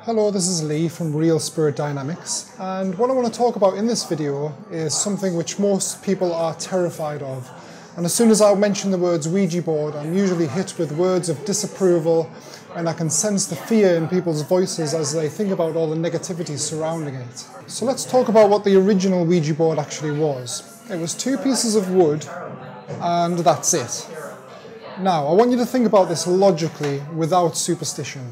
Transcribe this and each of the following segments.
Hello, this is Lee from Real Spirit Dynamics, and what I want to talk about in this video is something which most people are terrified of. And as soon as I mention the words Ouija board, I'm usually hit with words of disapproval, and I can sense the fear in people's voices as they think about all the negativity surrounding it. So let's talk about what the original Ouija board actually was. It was two pieces of wood, and that's it. Now, I want you to think about this logically, without superstition.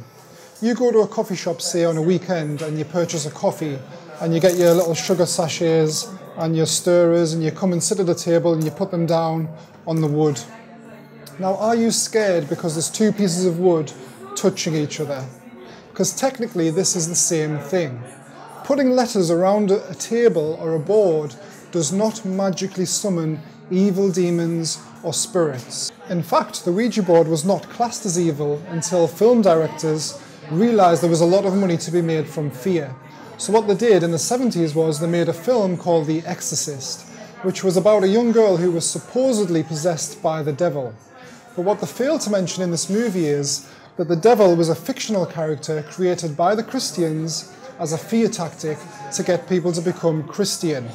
You go to a coffee shop, say on a weekend, and you purchase a coffee, and you get your little sugar sachets and your stirrers, and you come and sit at a table and you put them down on the wood. Now, are you scared because there's two pieces of wood touching each other? Because technically this is the same thing. Putting letters around a table or a board does not magically summon evil demons or spirits. In fact, the Ouija board was not classed as evil until film directors realised there was a lot of money to be made from fear. So what they did in the 70s was they made a film called The Exorcist, which was about a young girl who was supposedly possessed by the devil. But what they failed to mention in this movie is that the devil was a fictional character created by the Christians as a fear tactic to get people to become Christian.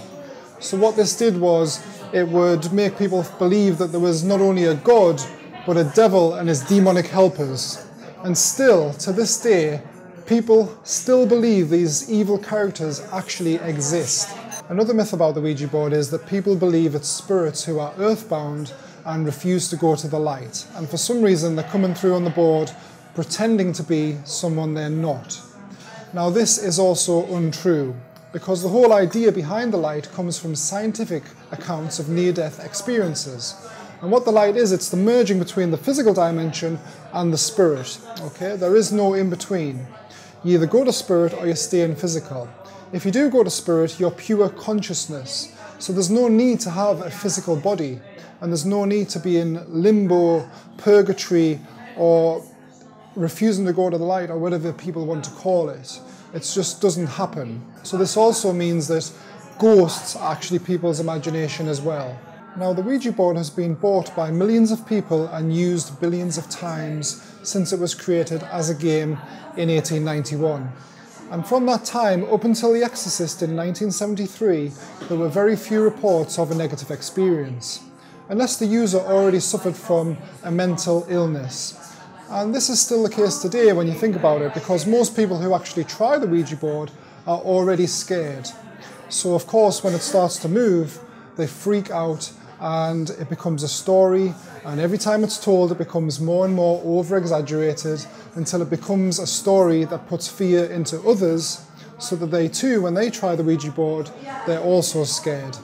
So what this did was it would make people believe that there was not only a God, but a devil and his demonic helpers. And still, to this day, people still believe these evil characters actually exist. Another myth about the Ouija board is that people believe it's spirits who are earthbound and refuse to go to the light. And for some reason, they're coming through on the board pretending to be someone they're not. Now, this is also untrue, because the whole idea behind the light comes from scientific accounts of near-death experiences. And what the light is, it's the merging between the physical dimension and the spirit. Okay, there is no in-between. You either go to spirit or you stay in physical. If you do go to spirit, you're pure consciousness. So there's no need to have a physical body, and there's no need to be in limbo, purgatory, or refusing to go to the light, or whatever people want to call it. It just doesn't happen. So this also means that ghosts are actually people's imagination as well. Now, the Ouija board has been bought by millions of people and used billions of times since it was created as a game in 1891. And from that time up until The Exorcist in 1973, there were very few reports of a negative experience, unless the user already suffered from a mental illness. And this is still the case today when you think about it, because most people who actually try the Ouija board are already scared. So of course, when it starts to move, they freak out and it becomes a story, and every time it's told it becomes more and more over-exaggerated until it becomes a story that puts fear into others, so that they too, when they try the Ouija board, they're also scared.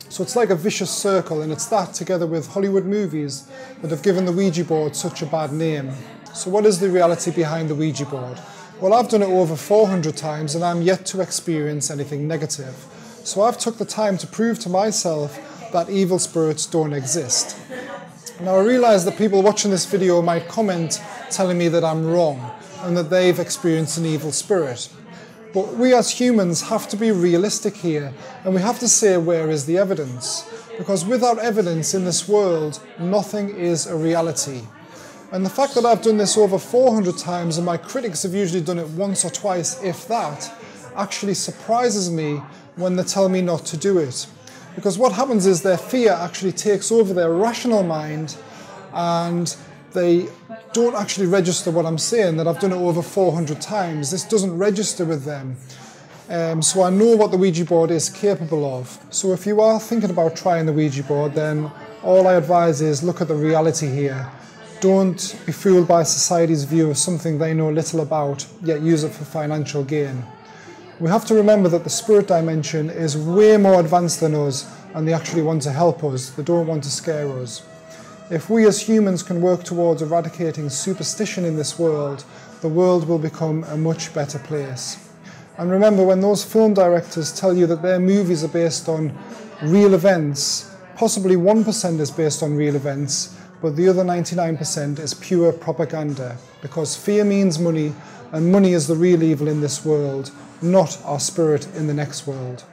So it's like a vicious circle, and it's that together with Hollywood movies that have given the Ouija board such a bad name. So what is the reality behind the Ouija board? Well, I've done it over 400 times and I'm yet to experience anything negative. So I've took the time to prove to myself that evil spirits don't exist. Now, I realise that people watching this video might comment telling me that I'm wrong and that they've experienced an evil spirit. But we as humans have to be realistic here, and we have to say, where is the evidence? Because without evidence in this world, nothing is a reality. And the fact that I've done this over 400 times and my critics have usually done it once or twice, if that, actually surprises me when they tell me not to do it. Because what happens is their fear actually takes over their rational mind, and they don't actually register what I'm saying, that I've done it over 400 times. This doesn't register with them. So I know what the Ouija board is capable of. So if you are thinking about trying the Ouija board, then all I advise is look at the reality here. Don't be fooled by society's view of something they know little about, yet use it for financial gain. We have to remember that the spirit dimension is way more advanced than us, and they actually want to help us. They don't want to scare us. If we as humans can work towards eradicating superstition in this world, the world will become a much better place. And remember, when those film directors tell you that their movies are based on real events, possibly 1% is based on real events, but the other 99% is pure propaganda, because fear means money, and money is the real evil in this world, not our spirit in the next world.